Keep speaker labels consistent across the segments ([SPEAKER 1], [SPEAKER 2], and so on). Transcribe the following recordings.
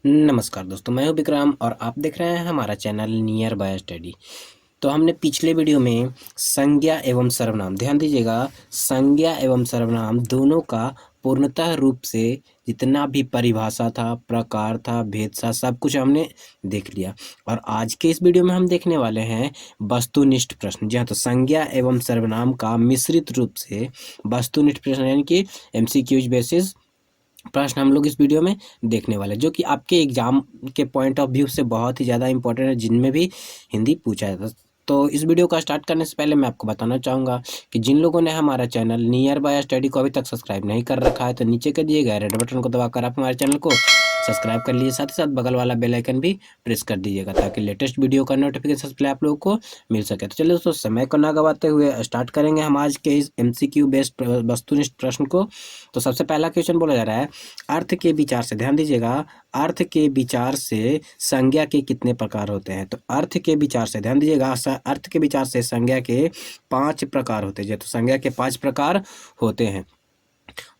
[SPEAKER 1] नमस्कार दोस्तों, मैं हूं विक्रम और आप देख रहे हैं हमारा चैनल नियर बाय स्टडी। तो हमने पिछले वीडियो में संज्ञा एवं सर्वनाम, ध्यान दीजिएगा, संज्ञा एवं सर्वनाम दोनों का पूर्णतः रूप से जितना भी परिभाषा था, प्रकार था, भेद था, सब कुछ हमने देख लिया। और आज के इस वीडियो में हम देखने वाले हैं वस्तुनिष्ठ प्रश्न। जी हाँ, तो संज्ञा एवं सर्वनाम का मिश्रित रूप से वस्तुनिष्ठ प्रश्न यानी कि MCQs बेसिस प्रश्न हम लोग इस वीडियो में देखने वाले, जो कि आपके एग्जाम के पॉइंट ऑफ व्यू से बहुत ही ज़्यादा इंपॉर्टेंट है, जिनमें भी हिंदी पूछा जाता है। तो इस वीडियो का स्टार्ट करने से पहले मैं आपको बताना चाहूँगा कि जिन लोगों ने हमारा चैनल नियर बाय स्टडी को अभी तक सब्सक्राइब नहीं कर रखा है तो नीचे के दिए गए रेड बटन को दबाकर आप हमारे चैनल को सब्सक्राइब कर लीजिए, साथ ही साथ बगल वाला बेल आइकन भी प्रेस कर दीजिएगा ताकि लेटेस्ट वीडियो का नोटिफिकेशन सबसे पहले आप लोगों को मिल सके। तो चलिए दोस्तों, समय को ना गवाते हुए स्टार्ट करेंगे हम आज के इस MCQ बेस्ड वस्तुनिष्ठ प्रश्न को। तो सबसे पहला क्वेश्चन बोला जा रहा है, अर्थ के विचार से, ध्यान दीजिएगा, अर्थ के विचार से संज्ञा के कितने प्रकार होते हैं। तो अर्थ के विचार से ध्यान दीजिएगा, अर्थ के विचार से संज्ञा के 5 प्रकार होते हैं। तो संज्ञा के 5 प्रकार होते हैं।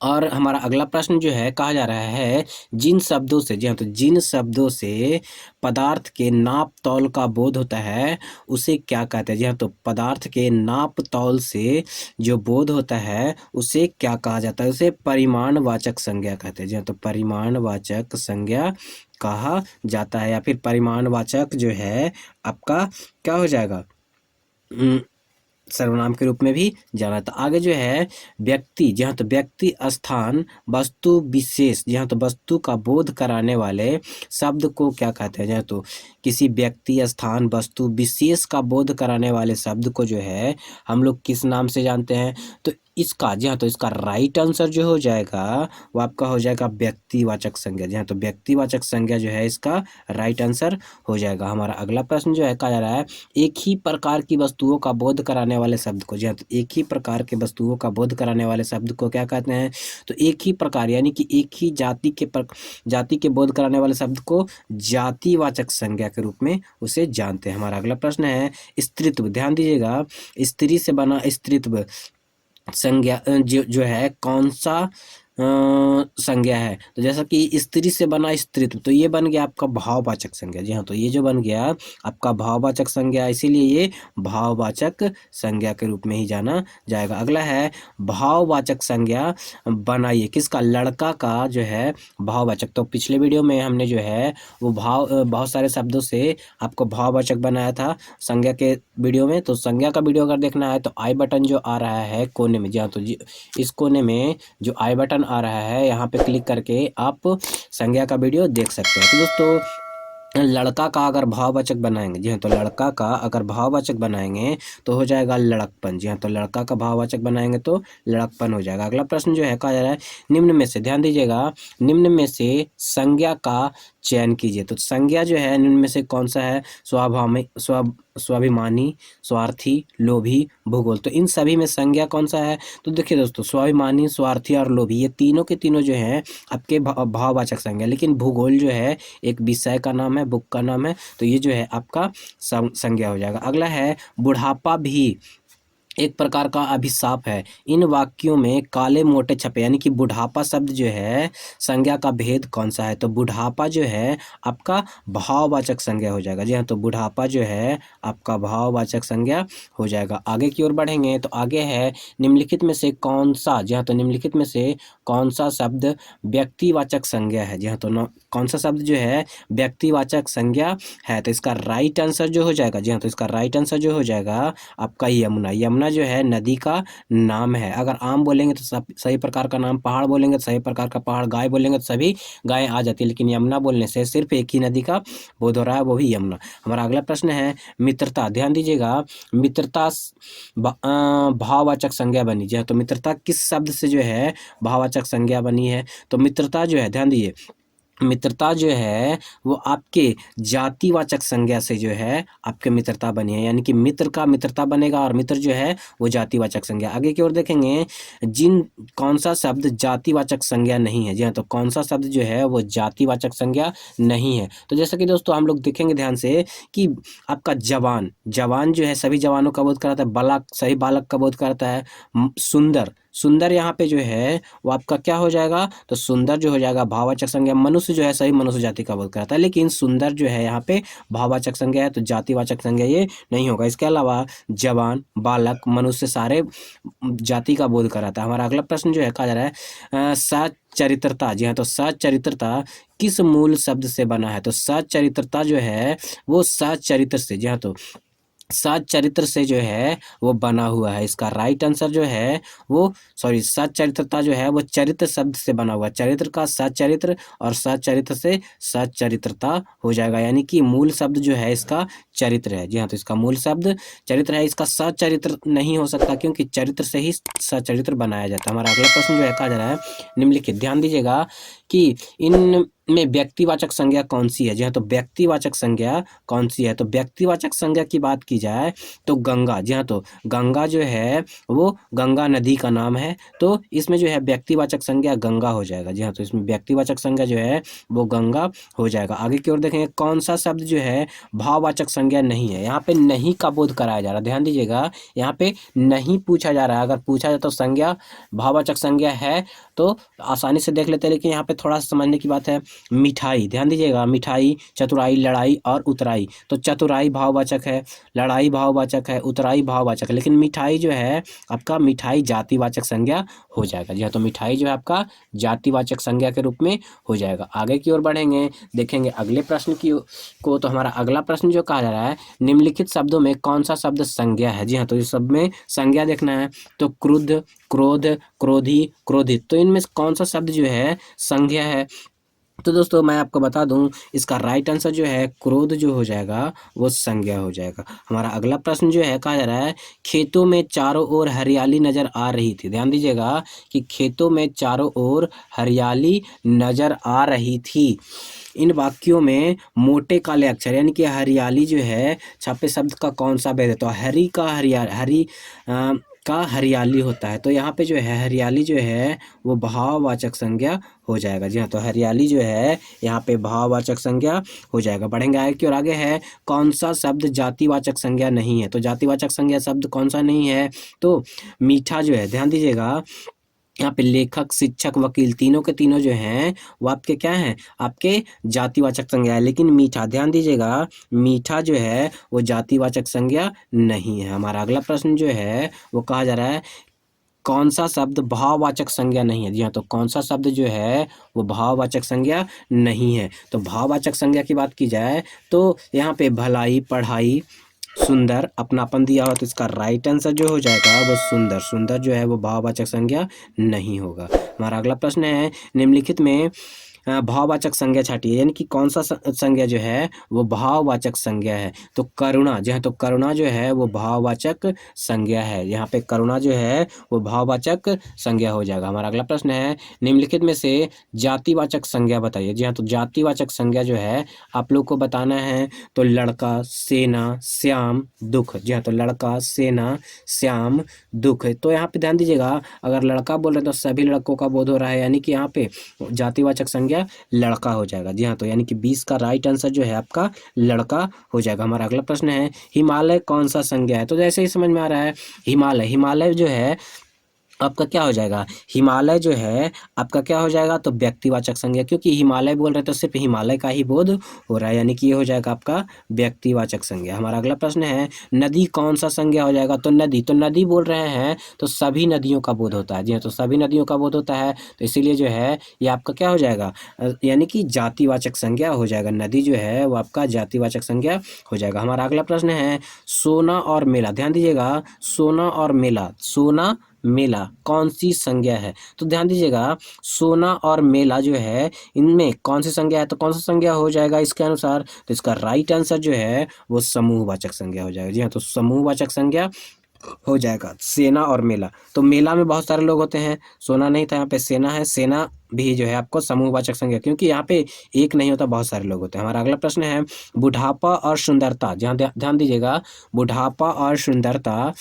[SPEAKER 1] और हमारा अगला प्रश्न जो है, कहा जा रहा है जिन शब्दों से, जी हाँ, तो जिन शब्दों से पदार्थ के नाप तौल का बोध होता है उसे क्या कहते हैं। जी हाँ, तो पदार्थ के नाप तौल से जो बोध होता है उसे क्या कहा जाता है, उसे परिमाणवाचक संज्ञा कहते हैं। जी हाँ, तो परिमाणवाचक संज्ञा कहा जाता है, या फिर परिमाणवाचक जो है आपका क्या हो जाएगा, सर्वनाम के रूप में भी जाना। तो आगे जो है व्यक्ति, जहाँ तो व्यक्ति, स्थान, वस्तु विशेष, जहाँ तो वस्तु का बोध कराने वाले शब्द को क्या कहते हैं। जहाँ तो किसी व्यक्ति, स्थान, वस्तु विशेष का बोध कराने वाले शब्द को जो है हम लोग किस नाम से जानते हैं। तो इसका, जी हाँ, तो इसका राइट आंसर जो हो जाएगा वो आपका हो जाएगा व्यक्तिवाचक संज्ञा। जी हाँ, तो व्यक्तिवाचक संज्ञा जो है इसका राइट आंसर हो जाएगा। हमारा अगला प्रश्न जो है, कहा जा रहा है एक ही प्रकार की वस्तुओं का बोध कराने वाले शब्द को, जी हाँ, तो एक ही प्रकार के वस्तुओं का बोध कराने वाले शब्द को क्या कहते हैं। तो एक ही प्रकार यानी कि एक ही जाति के बोध कराने वाले शब्द को जातिवाचक संज्ञा के रूप में उसे जानते हैं। हमारा अगला प्रश्न है स्त्रीत्व, ध्यान दीजिएगा, स्त्री से बना स्त्रीत्व संज्ञा जो है कौन सा संज्ञा है। तो जैसा कि स्त्री से बना स्त्रीत्व, तो ये बन गया आपका भाववाचक संज्ञा। जी हाँ, तो ये जो बन गया आपका भाववाचक संज्ञा, इसीलिए ये भाववाचक संज्ञा के रूप में ही जाना जाएगा। अगला है भाववाचक संज्ञा बनाइए, किसका, लड़का का जो है भाववाचक। तो पिछले वीडियो में हमने जो है वो बहुत सारे शब्दों से आपको भाववाचक बनाया था संज्ञा के वीडियो में। तो संज्ञा का वीडियो अगर देखना है तो आई बटन जो आ रहा है कोने में, जी हाँ, तो इस कोने में जो आई बटन आ रहा है यहाँ पे क्लिक करके आप संज्ञा का वीडियो देख सकते हैं। तो दोस्तों, लड़का का अगर भाववाचक बनाएंगे, जी हाँ, तो लड़का का अगर भाववाचक बनाएंगे तो हो जाएगा लड़कपन। जी हाँ, तो लड़का का भाववाचक बनाएंगे तो लड़कपन हो जाएगा। अगला प्रश्न जो है, कहा जा रहा है निम्न में से, ध्यान दीजिएगा, निम्न में से संज्ञा का चयन कीजिए। तो संज्ञा जो है निम्न में से कौन सा है, स्वाभिमानी, स्वार्थी, लोभी, भूगोल। तो इन सभी में संज्ञा कौन सा है। तो देखिए दोस्तों, स्वाभिमानी, स्वार्थी और लोभी ये तीनों के तीनों जो हैं आपके भाववाचक संज्ञा, लेकिन भूगोल जो है एक विषय का नाम है, बुक का नाम है, तो ये जो है आपका संज्ञा हो जाएगा। अगला है बुढ़ापा भी एक प्रकार का अभिशाप है, इन वाक्यों में काले मोटे छपे, यानी कि बुढ़ापा शब्द जो है संज्ञा का भेद कौन सा है। तो बुढ़ापा जो है आपका भाववाचक संज्ञा हो जाएगा। जी हाँ, तो बुढ़ापा जो है आपका भाववाचक संज्ञा हो जाएगा। आगे की ओर बढ़ेंगे तो आगे है निम्नलिखित में से कौन सा, जी हाँ, तो निम्नलिखित में से कौन सा शब्द व्यक्तिवाचक संज्ञा है। जी हाँ, तो कौन सा शब्द जो है व्यक्तिवाचक संज्ञा है। तो इसका राइट आंसर जो हो जाएगा, जी हाँ, तो इसका राइट आंसर जो हो जाएगा आपका यमुना। यमुना जो है नदी का नाम है। अगर आम बोलेंगे तो सही प्रकार का नाम, पहाड़ बोलेंगे तो सही प्रकार का पहाड़, गाय बोलेंगे तो सभी गाय आ जाती है, लेकिन यमुना बोलने से सिर्फ एक ही नदी का बोध हो रहा है, वो भी यमुना। हमारा अगला प्रश्न है मित्रता, ध्यान दीजिएगा, मित्रता भाववाचक संज्ञा बनी। जी हाँ, तो मित्रता किस शब्द से जो है भाववाचक संज्ञा बनी है। तो मित्रता जो है, ध्यान दीजिए, मित्रता जो है वो आपके जातिवाचक संज्ञा से जो है आपके मित्रता बनी है, यानी कि मित्र का मित्रता बनेगा और मित्र जो है वो जातिवाचक संज्ञा। आगे की ओर देखेंगे कौन सा शब्द जातिवाचक संज्ञा नहीं है। जी हाँ, तो कौन सा शब्द जो है वो जातिवाचक संज्ञा नहीं है। तो जैसा कि दोस्तों हम लोग देखेंगे ध्यान से कि आपका जवान जो है सभी जवानों का बोध कराता है, बालक सही बालक का बोध कराता है, सुंदर सुंदर यहाँ पे जो है वो आपका क्या हो जाएगा, तो सुंदर जो हो जाएगा भाववाचक संज्ञा। मनुष्य जो है सही मनुष्य जाति का बोध कराता है, लेकिन सुंदर जो है यहाँ पे भाववाचक संज्ञा है, तो जातिवाचक संज्ञा ये नहीं होगा। इसके अलावा जवान, बालक, मनुष्य सारे जाति का बोध कराता है। हमारा अगला प्रश्न जो है कहा जा रहा है सच्चरित्रता। जी हाँ, तो सच्चरित्रता किस मूल शब्द से बना है, तो सच्चरित्रता जो है वो सच्चरित्र से, जी हाँ, तो सच्चरित्र से जो है वो बना हुआ है। इसका राइट आंसर जो है वो सच्चरित्रता जो है वो चरित्र शब्द से बना हुआ है। चरित्र का सच्चरित्र और सच्चरित्र से सच्चरित्रता हो जाएगा, यानी कि मूल शब्द जो है इसका चरित्र है। जी हाँ, तो इसका मूल शब्द चरित्र है, इसका सच्चरित्र नहीं हो सकता क्योंकि चरित्र से ही सच्चरित्र बनाया जाता है। हमारा अगला प्रश्न जो है कहा जा रहा है निम्नलिखित, ध्यान दीजिएगा कि इन में व्यक्तिवाचक संज्ञा कौन सी है। जी हाँ, तो व्यक्तिवाचक संज्ञा कौन सी है, तो व्यक्तिवाचक संज्ञा की बात की जाए तो गंगा। जी हाँ, तो गंगा जो है वो गंगा नदी का नाम है, तो इसमें जो है व्यक्तिवाचक संज्ञा गंगा हो जाएगा। जी हाँ, तो इसमें व्यक्तिवाचक संज्ञा जो है वो गंगा हो जाएगा। आगे की ओर देखेंगे कौन सा शब्द जो है भाववाचक संज्ञा नहीं है। यहाँ पे नहीं का बोध कराया जा रहा है, ध्यान दीजिएगा, यहाँ पे नहीं पूछा जा रहा है। अगर पूछा जाए तो संज्ञा भाववाचक संज्ञा है तो आसानी से देख लेते हैं, लेकिन यहाँ पे थोड़ा सा समझने की बात है। मिठाई, ध्यान दीजिएगा, मिठाई, चतुराई, लड़ाई और उतराई, तो चतुराई भाववाचक है, लड़ाई भाववाचक है, उतराई भाववाचक है, लेकिन मिठाई जो है आपका मिठाई जातिवाचक संज्ञा हो जाएगा। जी हाँ, तो मिठाई जो है आपका जातिवाचक संज्ञा के रूप में हो जाएगा। आगे की ओर बढ़ेंगे, देखेंगे अगले प्रश्न को। तो हमारा अगला प्रश्न जो कहा जा रहा है निम्नलिखित शब्दों में कौन सा शब्द संज्ञा है। जी हाँ, तो इस सब में संज्ञा देखना है, तो क्रुद्ध, क्रोध, क्रोधी, क्रोधित, तो इनमें कौन सा शब्द जो है संज्ञा है। तो दोस्तों मैं आपको बता दूं इसका राइट आंसर जो है क्रोध जो हो जाएगा वो संज्ञा हो जाएगा। हमारा अगला प्रश्न जो है कहा जा रहा है खेतों में चारों ओर हरियाली नजर आ रही थी। ध्यान दीजिएगा कि खेतों में चारों ओर हरियाली नजर आ रही थी। इन वाक्यों में मोटे काले अक्षर यानी कि हरियाली जो है छापे शब्द का कौन सा भेद है, तो हरी का का हरियाली होता है, तो यहाँ पे जो है हरियाली जो है वो भाववाचक संज्ञा हो जाएगा। जी हाँ, तो हरियाली जो है यहाँ पे भाववाचक संज्ञा हो जाएगा। बढ़ेंगे आगे की ओर, आगे है कौन सा शब्द जातिवाचक संज्ञा नहीं है, तो जातिवाचक संज्ञा शब्द कौन सा नहीं है, तो मीठा जो है, ध्यान दीजिएगा यहाँ पे लेखक, शिक्षक, वकील तीनों के तीनों जो हैं वो आपके क्या हैं, आपके जातिवाचक संज्ञा है, लेकिन मीठा, ध्यान दीजिएगा, मीठा जो है वो जातिवाचक संज्ञा नहीं है। हमारा अगला प्रश्न जो है वो कहा जा रहा है कौन सा शब्द भाववाचक संज्ञा नहीं है। जी हाँ, तो कौन सा शब्द जो है वो भाववाचक संज्ञा नहीं है, तो भाववाचक संज्ञा की बात की जाए तो यहाँ पे भलाई, पढ़ाई, सुंदर, अपनापन दिया हो, तो इसका राइट आंसर जो हो जाएगा वो सुंदर। सुंदर जो है वो भाववाचक संज्ञा नहीं होगा। हमारा अगला प्रश्न है निम्नलिखित में भाववाचक संज्ञा छाटिए, यानी कि कौन सा संज्ञा जो है वो भाववाचक संज्ञा है, तो करुणा। जी हाँ, तो करुणा जो है वो भाववाचक संज्ञा है। यहाँ पे करुणा जो है वो भाववाचक संज्ञा हो जाएगा। हमारा अगला प्रश्न है निम्नलिखित में से जातिवाचक संज्ञा बताइए। जी हाँ, तो जातिवाचक संज्ञा जो है आप लोग को बताना है, तो लड़का, सेना, श्याम, दुख। जी हाँ, तो लड़का, सेना, श्याम, दुख, तो यहाँ पे ध्यान दीजिएगा अगर लड़का बोल रहे हैं तो सभी लड़कों का बोध हो रहा है, यानी कि यहाँ पे जातिवाचक संज्ञा लड़का हो जाएगा। जी हाँ, तो यानी कि 20 का राइट आंसर जो है आपका लड़का हो जाएगा। हमारा अगला प्रश्न है हिमालय कौन सा संज्ञा है, तो जैसे ही समझ में आ रहा है हिमालय, हिमालय जो है आपका क्या हो जाएगा, हिमालय जो है आपका क्या हो जाएगा, तो व्यक्तिवाचक संज्ञा, क्योंकि हिमालय बोल रहे तो सिर्फ हिमालय का ही बोध हो रहा है, यानी कि ये हो जाएगा आपका व्यक्तिवाचक संज्ञा। हमारा अगला प्रश्न है नदी कौन सा संज्ञा हो जाएगा, तो नदी, तो नदी बोल रहे हैं तो सभी नदियों का बोध होता है। जी हाँ, तो सभी नदियों का बोध होता है, तो इसीलिए जो है ये आपका क्या हो जाएगा, यानी कि जातिवाचक संज्ञा हो जाएगा। नदी जो है वो आपका जातिवाचक संज्ञा हो जाएगा। हमारा अगला प्रश्न है सोना और मेला। ध्यान दीजिएगा, सोना और मेला, सोना मेला कौन सी संज्ञा है, तो ध्यान दीजिएगा सोना और मेला जो है इनमें कौन सी संज्ञा है, तो कौन सा संज्ञा हो जाएगा इसके अनुसार, तो इसका राइट आंसर जो है वो समूहवाचक संज्ञा हो जाएगा। जी हाँ, तो समूहवाचक संज्ञा हो जाएगा सेना और मेला। तो मेला में बहुत सारे लोग होते हैं, सोना नहीं था, यहाँ पे सेना है, सेना भी जो है आपको समूहवाचक संज्ञा, क्योंकि यहाँ पे एक नहीं होता, बहुत सारे लोग होते हैं। हमारा अगला प्रश्न है बुढ़ापा और सुंदरता। जहाँ ध्यान दीजिएगा बुढ़ापा और सुंदरता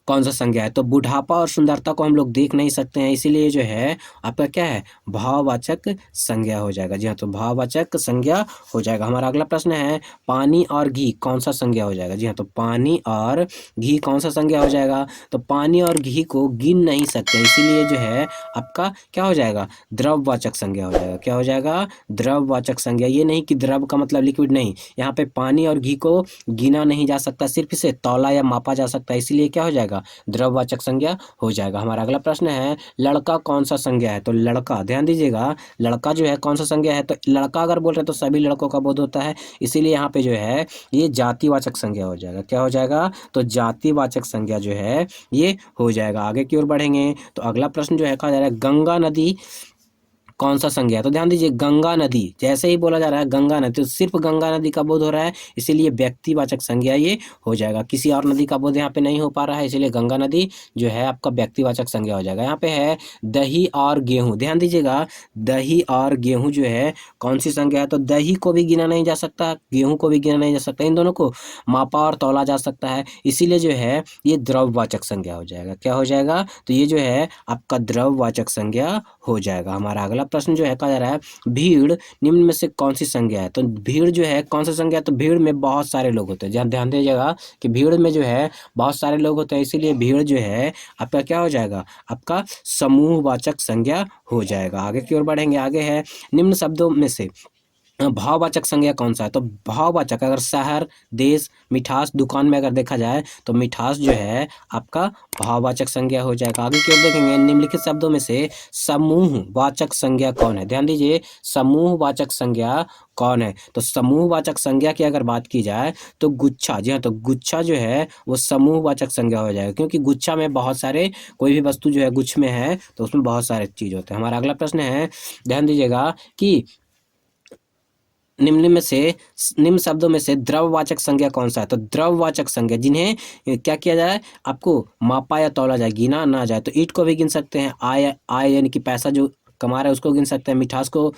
[SPEAKER 1] कौन सा संज्ञा है? तो बुढ़ापा और सुंदरता को हम लोग देख नहीं सकते हैं, इसीलिए जो है आपका क्या है, भाववाचक संज्ञा हो जाएगा। जी हाँ, तो भाववाचक संज्ञा हो जाएगा। हमारा अगला प्रश्न है, पानी और घी कौन सा संज्ञा हो जाएगा? जी हाँ, तो पानी और घी कौन सा संज्ञा हो जाएगा? तो पानी और घी को गिन नहीं सकते, इसीलिए जो है आपका क्या हो जाएगा, द्रववाचक संज्ञा हो जाएगा। क्या हो जाएगा? द्रववाचक संज्ञा। ये नहीं कि द्रव का मतलब लिक्विड नहीं, यहाँ पे पानी और घी को गिना नहीं जा सकता, सिर्फ इसे तौला या मापा जा सकता है, इसीलिए क्या हो जाएगा, द्रववाचक संज्ञा हो जाएगा। हमारा अगला प्रश्न है, लड़का कौन सा संज्ञा है? तो लड़का, ध्यान दीजिएगा, लड़का जो है कौन सा संज्ञा है? तो लड़का अगर बोल रहे हैं तो सभी लड़कों का बोध होता है, इसीलिए यहाँ पे जो है ये जातिवाचक संज्ञा हो जाएगा। क्या हो जाएगा? तो जातिवाचक संज्ञा जो है ये हो जाएगा। आगे की ओर बढ़ेंगे तो अगला प्रश्न जो है कहा जा रहा है, गंगा नदी कौन सा संज्ञा है? तो ध्यान दीजिए, गंगा नदी, जैसे ही बोला जा रहा है गंगा नदी, तो सिर्फ गंगा नदी का बोध हो रहा है, इसीलिए व्यक्तिवाचक संज्ञा ये हो जाएगा। किसी और नदी का बोध यहाँ पे नहीं हो पा रहा है, इसीलिए गंगा नदी जो है आपका व्यक्तिवाचक संज्ञा हो जाएगा। यहाँ पे है दही और गेहूं, ध्यान दीजिएगा, दही और गेहूं जो है कौन सी संज्ञा है? तो दही को भी गिना नहीं जा सकता, गेहूं को भी गिना नहीं जा सकता, इन दोनों को मापा और तौला जा सकता है, इसीलिए जो है ये द्रववाचक संज्ञा हो जाएगा। क्या हो जाएगा? तो ये जो है आपका द्रववाचक संज्ञा हो जाएगा। हमारा अगला प्रश्न जो है कहा जा रहा है, भीड़ निम्न में से कौन सी संज्ञा है? तो भीड़ जो है कौन सा संज्ञा है? तो भीड़ में बहुत सारे लोग होते हैं, जहाँ ध्यान दीजिएगा कि भीड़ में जो है बहुत सारे लोग होते हैं, इसीलिए भीड़ जो है आपका क्या हो जाएगा, आपका समूहवाचक संज्ञा हो जाएगा। आगे की ओर बढ़ेंगे, आगे है, निम्न शब्दों में से भाववाचक संज्ञा कौन सा है? तो भाववाचक, अगर शहर, देश, मिठास, दुकान में अगर देखा जाए तो मिठास जो है आपका भाववाचक संज्ञा हो जाएगा। आगे की ओर देखेंगे, निम्नलिखित शब्दों में से समूहवाचक संज्ञा कौन है? ध्यान दीजिए, समूहवाचक संज्ञा कौन है? तो समूहवाचक संज्ञा की अगर बात की जाए तो गुच्छा, जी हाँ, तो गुच्छा जो है वो समूहवाचक संज्ञा हो जाएगा, क्योंकि गुच्छा में बहुत सारे, कोई भी वस्तु जो है गुच्छ में है तो उसमें बहुत सारे चीज होते हैं। हमारा अगला प्रश्न है, ध्यान दीजिएगा कि निम्न शब्दों में से द्रववाचक संज्ञा कौन सा है? तो द्रववाचक संज्ञा जिन्हें क्या किया जाए, आपको मापा या तौला जाए, गिना ना जाए, तो ईंट को भी गिन सकते हैं, आय आय यानी कि पैसा जो कमा रहा है उसको गिन सकते हैं, मिठास को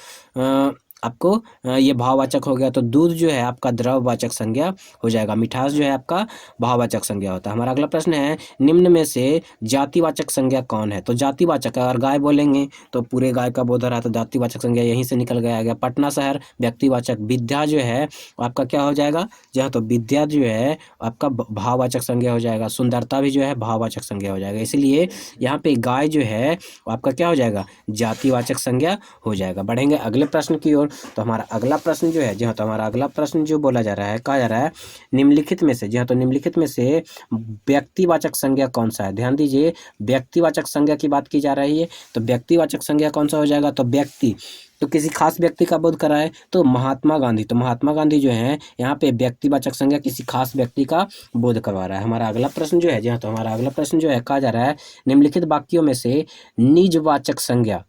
[SPEAKER 1] आपको ये भाववाचक हो गया, तो दूध जो है आपका द्रववाचक संज्ञा हो जाएगा, मिठास जो है आपका भाववाचक संज्ञा होता है। हमारा अगला प्रश्न है, निम्न में से जातिवाचक संज्ञा कौन है? तो जातिवाचक, अगर गाय बोलेंगे तो पूरे गाय का बोध हो रहा है, तो जातिवाचक संज्ञा यहीं से निकल गया। पटना शहर व्यक्तिवाचक, विद्या जो है आपका क्या हो जाएगा, जहाँ तो विद्या जो है आपका भाववाचक संज्ञा हो जाएगा, सुंदरता भी जो है भाववाचक संज्ञा हो जाएगा, इसलिए यहाँ पे गाय जो है आपका क्या हो जाएगा, जातिवाचक संज्ञा हो जाएगा। बढ़ेंगे अगले प्रश्न की ओर, तो हमारा अगला प्रश्न जो है, जी हाँ, तो हमारा अगला प्रश्न जो बोला जा रहा है, कहा जा रहा है, निम्नलिखित में से, जी हाँ, तो निम्नलिखित में से व्यक्तिवाचक संज्ञा कौन सा है? ध्यान दीजिए, व्यक्तिवाचक संज्ञा की बात की जा रही है, तो व्यक्तिवाचक संज्ञा कौन सा हो जाएगा? तो व्यक्ति, तो किसी खास व्यक्ति का बोध कराए तो महात्मा गांधी, तो महात्मा गांधी जो है यहाँ पे व्यक्तिवाचक संज्ञा किसी खास व्यक्ति का बोध करवा रहा है। हमारा अगला प्रश्न जो है, जी हाँ, तो हमारा अगला प्रश्न जो है कहा जा रहा है, निम्नलिखित वाक्यों में से निजवाचक संज्ञा,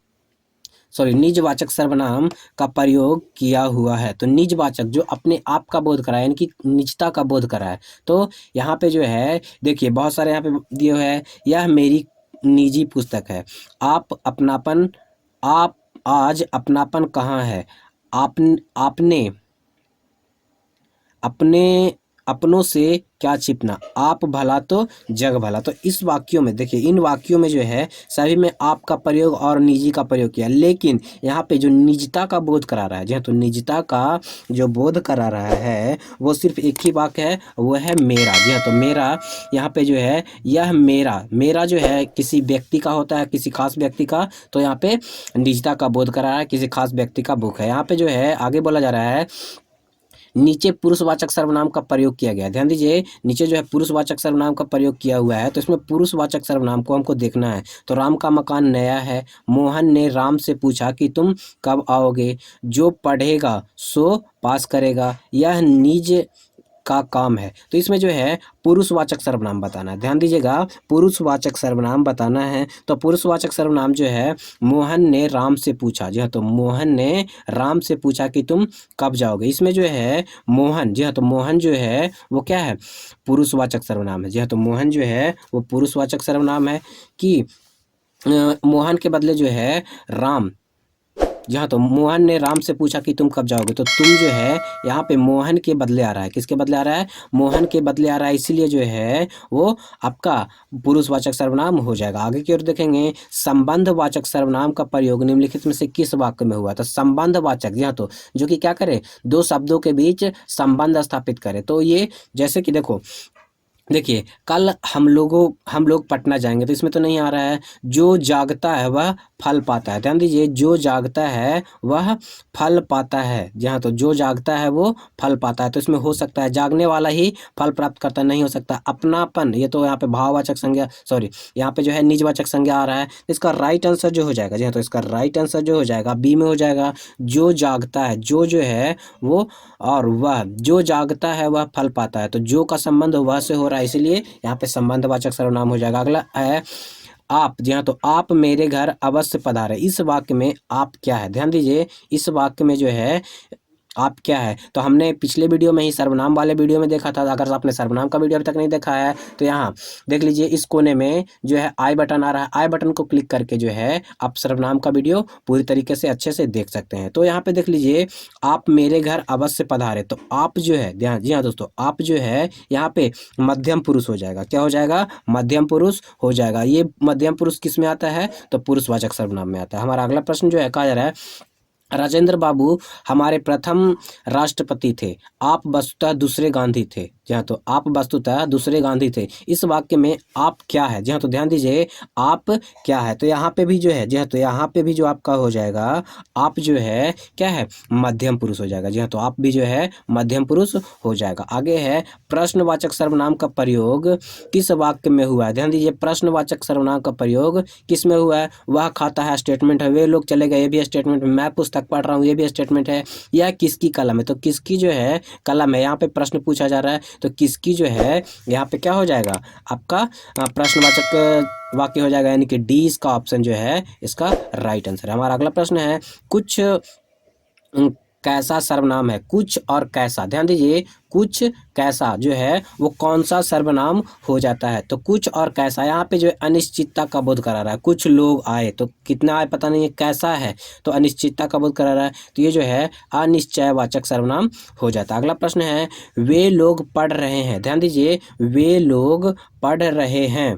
[SPEAKER 1] निजवाचक सर्वनाम का प्रयोग किया हुआ है। तो निजवाचक जो अपने आप का बोध कराए, यानी कि निजता का बोध कराए, तो यहाँ पे जो है देखिए बहुत सारे यहाँ पे दिए हुए हैं, यह मेरी निजी पुस्तक है, आप अपनापन, आप आज अपनापन कहाँ है, आपने अपने अपनों से क्या छिपना, आप भला तो जग भला। तो इस वाक्यों में देखिए, इन वाक्यों में जो है सभी में आप का प्रयोग और निजी का प्रयोग किया, लेकिन यहाँ पे जो निजता का बोध करा रहा है, जी हाँ, तो निजता का जो बोध करा रहा है वो सिर्फ एक ही वाक्य है, वो है मेरा। जी हाँ, तो मेरा यहाँ पे जो है, यह मेरा, मेरा जो है किसी व्यक्ति का होता है, किसी खास व्यक्ति का, तो यहाँ पे निजता का बोध करा रहा है, किसी खास व्यक्ति का बुक है। यहाँ पे जो है आगे बोला जा रहा है, नीचे पुरुषवाचक सर्वनाम का प्रयोग किया गया है। ध्यान दीजिए, नीचे जो है पुरुषवाचक सर्वनाम का प्रयोग किया हुआ है, तो इसमें पुरुषवाचक सर्वनाम को हमको देखना है। तो राम का मकान नया है, मोहन ने राम से पूछा कि तुम कब आओगे, जो पढ़ेगा सो पास करेगा, यह निज का काम है। तो इसमें जो है पुरुषवाचक सर्वनाम बताना है, ध्यान दीजिएगा, पुरुषवाचक सर्वनाम बताना है। तो पुरुषवाचक सर्वनाम जो है, मोहन ने राम से पूछा, जी हाँ, तो मोहन ने राम से पूछा कि तुम कब जाओगे, इसमें जो है मोहन, जी हाँ, तो मोहन जो है वो क्या है, पुरुषवाचक सर्वनाम है। जी हाँ, तो मोहन जो है वो पुरुषवाचक सर्वनाम है कि मोहन के बदले जो है राम जहाँ तो मोहन ने राम से पूछा कि तुम कब जाओगे, तो तुम जो है यहाँ पे मोहन के बदले आ रहा है, किसके बदले आ रहा है, मोहन के बदले आ रहा है, इसीलिए जो है वो आपका पुरुषवाचक सर्वनाम हो जाएगा। आगे की ओर देखेंगे, संबंधवाचक सर्वनाम का प्रयोग निम्नलिखित में से किस वाक्य में हुआ, तो संबंधवाचक यहाँ तो जो कि क्या करे, दो शब्दों के बीच संबंध स्थापित करे। तो ये जैसे कि देखिए कल हम लोग पटना जाएंगे, तो इसमें तो नहीं आ रहा है, जो जागता है वह फल पाता है। ध्यान दीजिए, जो जागता है वह फल पाता है, जहाँ तो जो जागता है वो फल पाता है, तो इसमें हो सकता है जागने वाला ही फल प्राप्त करता, नहीं हो सकता अपनापन, ये तो यहाँ पे भाववाचक संज्ञा, सॉरी यहाँ पे जो है निजवाचक संज्ञा आ रहा है। इसका राइट आंसर जो हो जाएगा, जी हाँ, तो इसका राइट आंसर जो हो जाएगा बी में हो जाएगा, जो जागता है, जो है वो, और वह जो जागता है वह फल पाता है, तो जो का संबंध वह से हो रहा है, इसलिए यहाँ पे संबंधवाचक सर्वनाम हो जाएगा। अगला है आप, जी हाँ, तो आप मेरे घर अवश्य पधारे, इस वाक्य में आप क्या है, ध्यान दीजिए, इस वाक्य में जो है आप क्या है, तो हमने पिछले वीडियो में ही सर्वनाम वाले वीडियो में देखा था। अगर आपने सर्वनाम का वीडियो अभी तक नहीं देखा है तो यहाँ देख लीजिए, इस कोने में जो है आई बटन आ रहा है, आई बटन को क्लिक करके जो है आप सर्वनाम का वीडियो पूरी तरीके से अच्छे से देख सकते हैं। तो यहाँ पे देख लीजिए, आप मेरे घर अवश्य पधारे, तो आप जो है ध्यान, जी हाँ दोस्तों, आप जो है यहाँ पे मध्यम पुरुष हो जाएगा, क्या हो जाएगा, मध्यम पुरुष हो जाएगा। ये मध्यम पुरुष किस में आता है, तो पुरुषवाचक सर्वनाम में आता है। हमारा अगला प्रश्न जो है कहा जा रहा है, राजेंद्र बाबू हमारे प्रथम राष्ट्रपति थे, आप वस्तुतः दूसरे गांधी थे, जहाँ तो आप वस्तुतः दूसरे गांधी थे, इस वाक्य में आप क्या है, जहाँ तो ध्यान दीजिए, आप क्या है, तो यहाँ पे भी जो है, जहाँ तो यहाँ पे भी जो आपका हो जाएगा, आप जो है क्या है, मध्यम पुरुष हो जाएगा, जहाँ तो आप भी जो है मध्यम पुरुष हो जाएगा। आगे है, प्रश्नवाचक सर्वनाम का प्रयोग किस वाक्य में हुआ है, ध्यान दीजिए, प्रश्नवाचक सर्वनाम का प्रयोग किस में हुआ है, वह खाता है स्टेटमेंट है, वे लोग चले गए, ये भी स्टेटमेंट, मैं पुस्तक पढ़ रहा हूँ, ये भी स्टेटमेंट है, यह किसकी कलम है, तो किसकी जो है कलम है, यहाँ पे प्रश्न पूछा जा रहा है, तो किसकी जो है यहाँ पे क्या हो जाएगा, आपका प्रश्नवाचक वाक्य हो जाएगा, यानी कि डी इसका ऑप्शन जो है इसका राइट आंसर है। हमारा अगला प्रश्न है, कुछ कैसा सर्वनाम है, कुछ और कैसा, ध्यान दीजिए, कुछ कैसा जो है वो कौन सा सर्वनाम हो जाता है, तो कुछ और कैसा, यहाँ पे जो है अनिश्चितता का बोध करा रहा है, कुछ लोग आए, तो कितना आए पता नहीं है, कैसा है तो अनिश्चितता का बोध करा रहा है, तो ये जो है अनिश्चयवाचक सर्वनाम हो जाता है। अगला प्रश्न है, वे लोग पढ़ रहे हैं, ध्यान दीजिए, वे लोग पढ़ रहे हैं,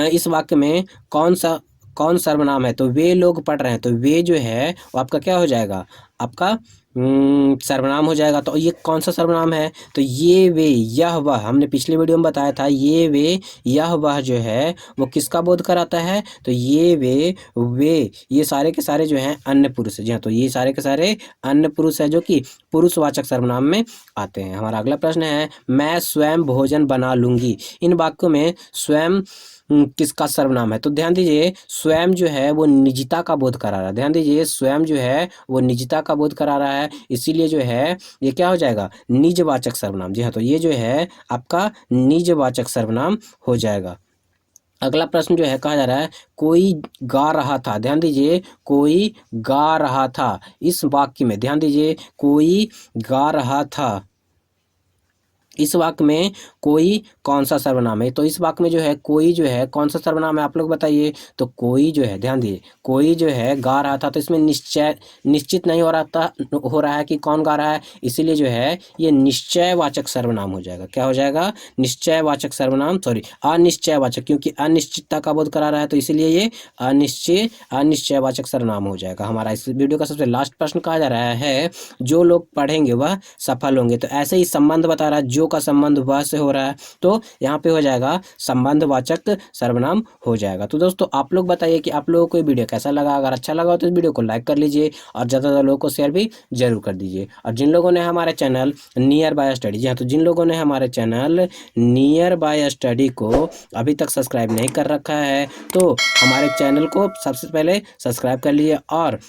[SPEAKER 1] इस वाक्य में कौन सर्वनाम है, तो वे लोग पढ़ रहे हैं, तो वे जो है वो आपका क्या हो जाएगा, आपका सर्वनाम हो जाएगा। तो ये कौन सा सर्वनाम है, तो ये वे यह वह, हमने पिछले वीडियो में बताया था, ये वे यह वह जो है वो किसका बोध कराता है, तो ये वे ये सारे के सारे जो हैं अन्य पुरुष है, जी हाँ, तो ये सारे के सारे अन्य पुरुष है जो कि पुरुषवाचक सर्वनाम में आते हैं। हमारा अगला प्रश्न है, मैं स्वयं भोजन बना लूँगी, इन वाक्यों में स्वयं किसका सर्वनाम है, तो ध्यान दीजिए, स्वयं जो है वो निजता का बोध करा रहा है, ध्यान दीजिए, स्वयं जो है वो निजता का बोध करा रहा है, इसीलिए जो है ये क्या हो जाएगा, निजवाचक सर्वनाम, जी हाँ, तो ये जो है आपका निजवाचक सर्वनाम हो जाएगा। अगला प्रश्न जो है कहा जा रहा है, कोई गा रहा था, ध्यान दीजिए, कोई गा रहा था, इस वाक्य में ध्यान दीजिए, कोई गा रहा था, इस वाक्य में कोई कौन सा सर्वनाम है, तो इस वाक्य में जो है कोई जो है कौन सा सर्वनाम है, आप लोग बताइए, तो कोई जो है, ध्यान दिए, कोई जो है गा रहा था, तो इसमें निश्चित नहीं हो रहा है कि कौन गा रहा है, इसीलिए जो है ये निश्चयवाचक सर्वनाम हो जाएगा, क्या हो जाएगा, निश्चयवाचक सर्वनाम, सॉरी अनिश्चयवाचक, क्योंकि अनिश्चितता का बोध करा रहा है, तो इसीलिए ये अनिश्चयवाचक सर्वनाम हो जाएगा। हमारा इस वीडियो का सबसे लास्ट प्रश्न कहा जा रहा है, जो लोग पढ़ेंगे वह सफल होंगे, तो ऐसे ही संबंध बता रहा है, जो का संबंध वह से हो रहा है, तो यहाँ पे हो जाएगा संबंधवाचक सर्वनाम हो जाएगा। तो दोस्तों आप लोग बताइए कि आप लोगों को ये वीडियो कैसा लगा, अगर अच्छा लगा हो तो इस वीडियो को लाइक कर लीजिए और ज़्यादा से ज़्यादा लोगों को शेयर भी जरूर कर दीजिए। और जिन लोगों ने हमारे चैनल नियर बाय स्टडी, जी हाँ, तो जिन लोगों ने हमारे चैनल नियर बाय स्टडी को अभी तक सब्सक्राइब नहीं कर रखा है तो हमारे चैनल को सबसे पहले सब्सक्राइब कर लीजिए और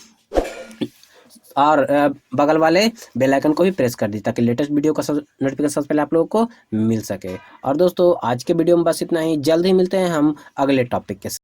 [SPEAKER 1] बगल वाले बेल आइकन को भी प्रेस कर दीजिए ताकि लेटेस्ट वीडियो का नोटिफिकेशन सबसे पहले आप लोगों को मिल सके। और दोस्तों आज के वीडियो में बस इतना ही, जल्द ही मिलते हैं हम अगले टॉपिक के साथ।